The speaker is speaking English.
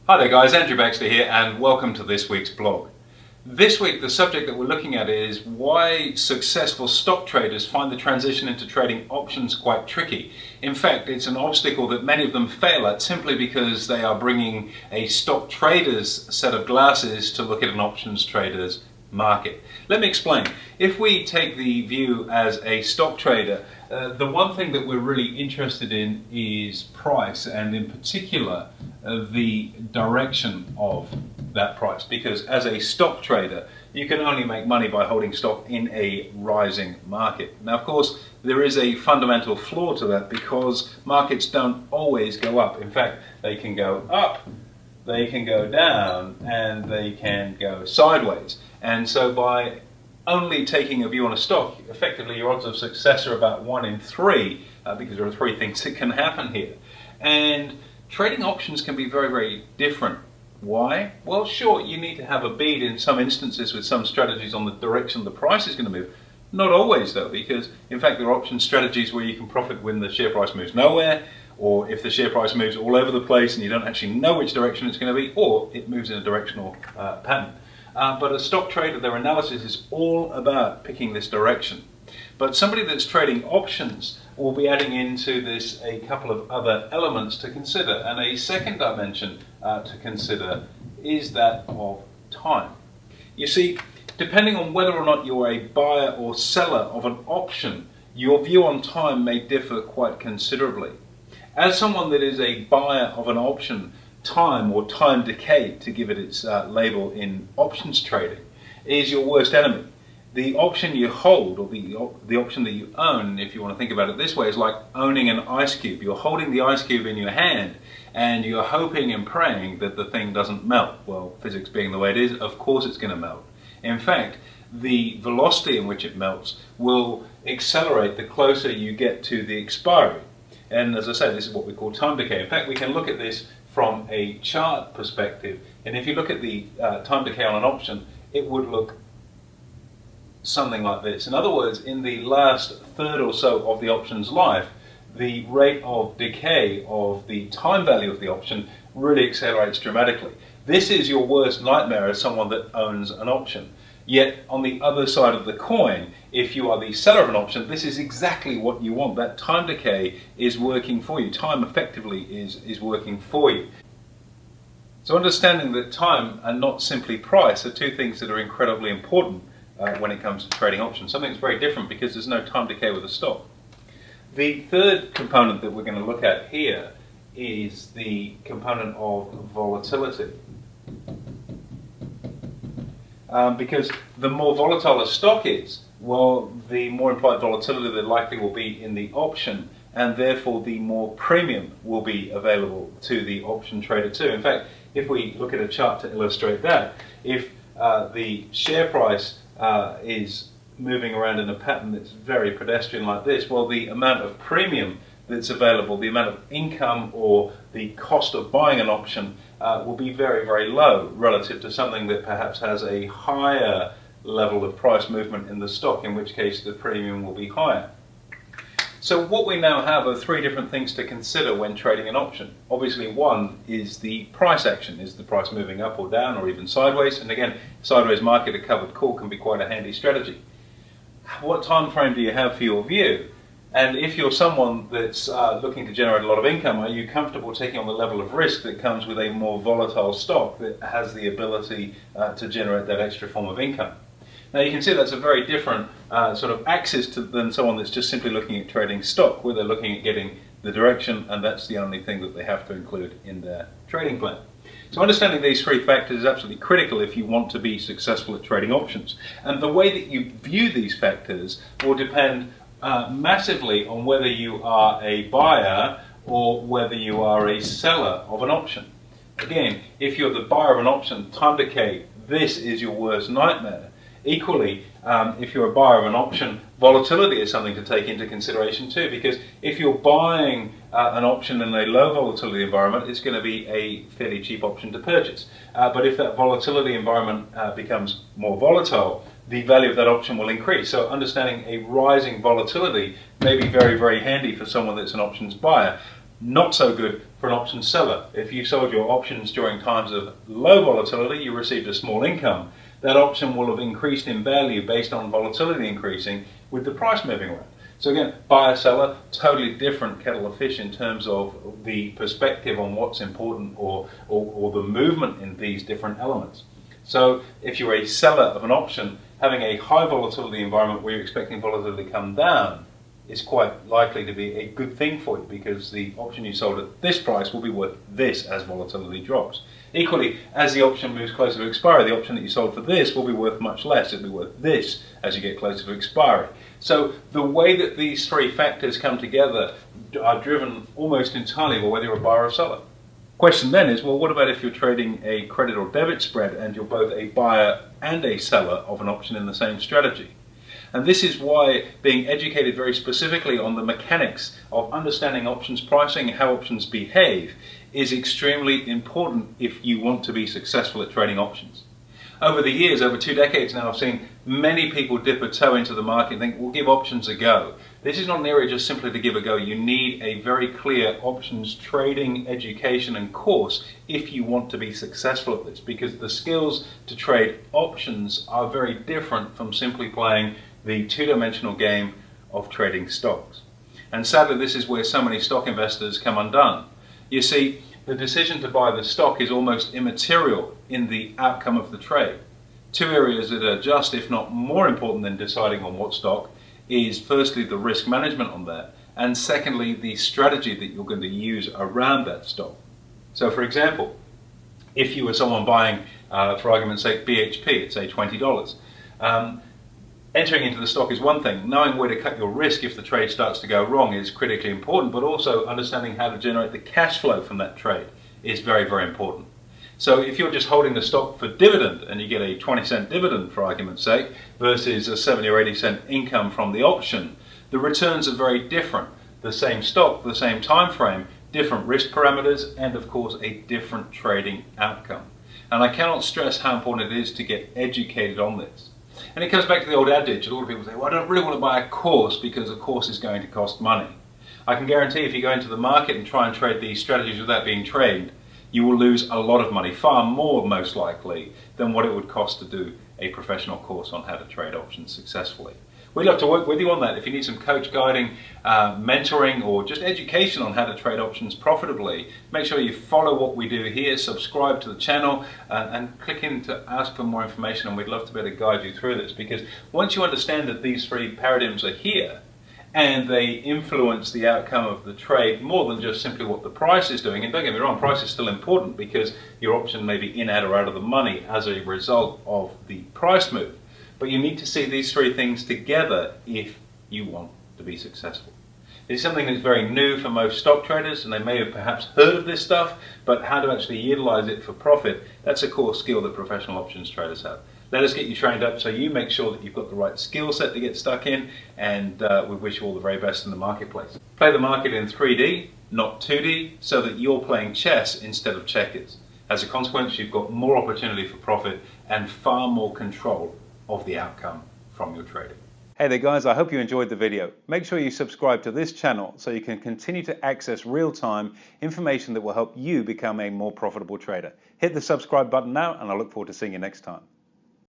Hi there guys, Andrew Baxter here and welcome to this week's blog. This week the subject that we're looking at is why successful stock traders find the transition into trading options quite tricky. In fact, it's an obstacle that many of them fail at simply because they are bringing a stock trader's set of glasses to look at an options trader's market. Let me explain. If we take the view as a stock trader, the one thing that we're really interested in is price, and in particular the direction of that price, because as a stock trader you can only make money by holding stock in a rising market. Now of course there is a fundamental flaw to that, because markets don't always go up. In fact, they can go up, they can go down, and they can go sideways. And so by only taking a view on a stock, effectively your odds of success are about 1 in 3, because there are 3 things that can happen here. And trading options can be very, very different. Why? Well, sure, you need to have a bead in some instances with some strategies on the direction the price is going to move. Not always though, because in fact there are option strategies where you can profit when the share price moves nowhere, or if the share price moves all over the place and you don't actually know which direction it's going to be, or it moves in a directional pattern. But a stock trader, their analysis is all about picking this direction. But somebody that's trading options will be adding into this a couple of other elements to consider, and a second dimension to consider is that of time. You see, depending on whether or not you're a buyer or seller of an option, your view on time may differ quite considerably. As someone that is a buyer of an option, time, or time decay to give it its label in options trading, is your worst enemy. The option you hold, or the option that you own, if you want to think about it this way, is like owning an ice cube. You're holding the ice cube in your hand and you're hoping and praying that the thing doesn't melt. Well, physics being the way it is, of course it's going to melt. In fact, the velocity in which it melts will accelerate the closer you get to the expiry. And as I say, this is what we call time decay. In fact, we can look at this from a chart perspective, and if you look at the time decay on an option, it would look something like this. In other words, in the last third or so of the option's life, the rate of decay of the time value of the option really accelerates dramatically. This is your worst nightmare as someone that owns an option. Yet on the other side of the coin, if you are the seller of an option, this is exactly what you want. That time decay is working for you. Time effectively is working for you. So understanding that time and not simply price are 2 things that are incredibly important when it comes to trading options. Something that's very different because there's no time decay with a stock. The third component that we're going to look at here is the component of volatility. Because the more volatile a stock is, well, the more implied volatility there likely will be in the option, and therefore the more premium will be available to the option trader too. In fact, if we look at a chart to illustrate that, if the share price is moving around in a pattern that's very pedestrian like this, well, the amount of premium that's available, the amount of income or the cost of buying an option will be very, very low relative to something that perhaps has a higher level of price movement in the stock, in which case the premium will be higher. So what we now have are 3 different things to consider when trading an option. Obviously, one is the price action. Is the price moving up or down or even sideways? And again, sideways market, a covered call can be quite a handy strategy. What time frame do you have for your view? And if you're someone that's looking to generate a lot of income, are you comfortable taking on the level of risk that comes with a more volatile stock that has the ability to generate that extra form of income? Now you can see that's a very different sort of axis than someone that's just simply looking at trading stock, where they're looking at getting the direction, and that's the only thing that they have to include in their trading plan. So understanding these 3 factors is absolutely critical if you want to be successful at trading options. And the way that you view these factors will depend massively on whether you are a buyer or whether you are a seller of an option. Again, if you're the buyer of an option, time decay, this is your worst nightmare. Equally, if you're a buyer of an option, volatility is something to take into consideration too, because if you're buying an option in a low volatility environment, it's going to be a fairly cheap option to purchase. But if that volatility environment becomes more volatile, the value of that option will increase. So understanding a rising volatility may be very, very handy for someone that's an options buyer. Not so good for an option seller. If you sold your options during times of low volatility, you received a small income. That option will have increased in value based on volatility increasing with the price moving around. So again, buyer, seller, totally different kettle of fish in terms of the perspective on what's important or the movement in these different elements. So if you're a seller of an option, having a high volatility environment where you're expecting volatility to come down is quite likely to be a good thing for you, because the option you sold at this price will be worth this as volatility drops. Equally, as the option moves closer to expiry, the option that you sold for this will be worth much less. It'll be worth this as you get closer to expiry. So the way that these three factors come together are driven almost entirely by whether you're a buyer or seller. Question then is, well, what about if you're trading a credit or debit spread and you're both a buyer and a seller of an option in the same strategy? And this is why being educated very specifically on the mechanics of understanding options pricing and how options behave is extremely important if you want to be successful at trading options. Over the years, over 2 decades now, I've seen many people dip a toe into the market and think, we'll give options a go. This is not an area just simply to give a go. You need a very clear options trading education and course if you want to be successful at this, because the skills to trade options are very different from simply playing the two-dimensional game of trading stocks. And sadly, this is where so many stock investors come undone. You see, the decision to buy the stock is almost immaterial in the outcome of the trade. Two areas that are just, if not more important than deciding on what stock, is firstly the risk management on that, and secondly the strategy that you're going to use around that stock. So for example, if you were someone buying, for argument's sake, BHP at say $20, entering into the stock is one thing. Knowing where to cut your risk if the trade starts to go wrong is critically important, but also understanding how to generate the cash flow from that trade is very, very important. So if you're just holding the stock for dividend and you get a 20-cent dividend, for argument's sake, versus a 70 or 80-cent income from the option, the returns are very different. The same stock, the same time frame, different risk parameters, and of course a different trading outcome. And I cannot stress how important it is to get educated on this. And it comes back to the old adage. A lot of people say, well, I don't really want to buy a course because a course is going to cost money. I can guarantee if you go into the market and try and trade these strategies without being trained, you will lose a lot of money, far more most likely than what it would cost to do a professional course on how to trade options successfully. We'd love to work with you on that. If you need some coach guiding, mentoring, or just education on how to trade options profitably, make sure you follow what we do here, subscribe to the channel, and click in to ask for more information, and we'd love to be able to guide you through this, because once you understand that these three paradigms are here, and they influence the outcome of the trade more than just simply what the price is doing. And don't get me wrong, price is still important because your option may be in, out, or out of the money as a result of the price move. But you need to see these three things together if you want to be successful. It's something that's very new for most stock traders, and they may have perhaps heard of this stuff, but how to actually utilize it for profit, that's a core skill that professional options traders have. Let us get you trained up so you make sure that you've got the right skill set to get stuck in, and we wish you all the very best in the marketplace. Play the market in 3D, not 2D, so that you're playing chess instead of checkers. As a consequence, you've got more opportunity for profit and far more control of the outcome from your trading. Hey there guys, I hope you enjoyed the video. Make sure you subscribe to this channel so you can continue to access real-time information that will help you become a more profitable trader. Hit the subscribe button now, and I look forward to seeing you next time.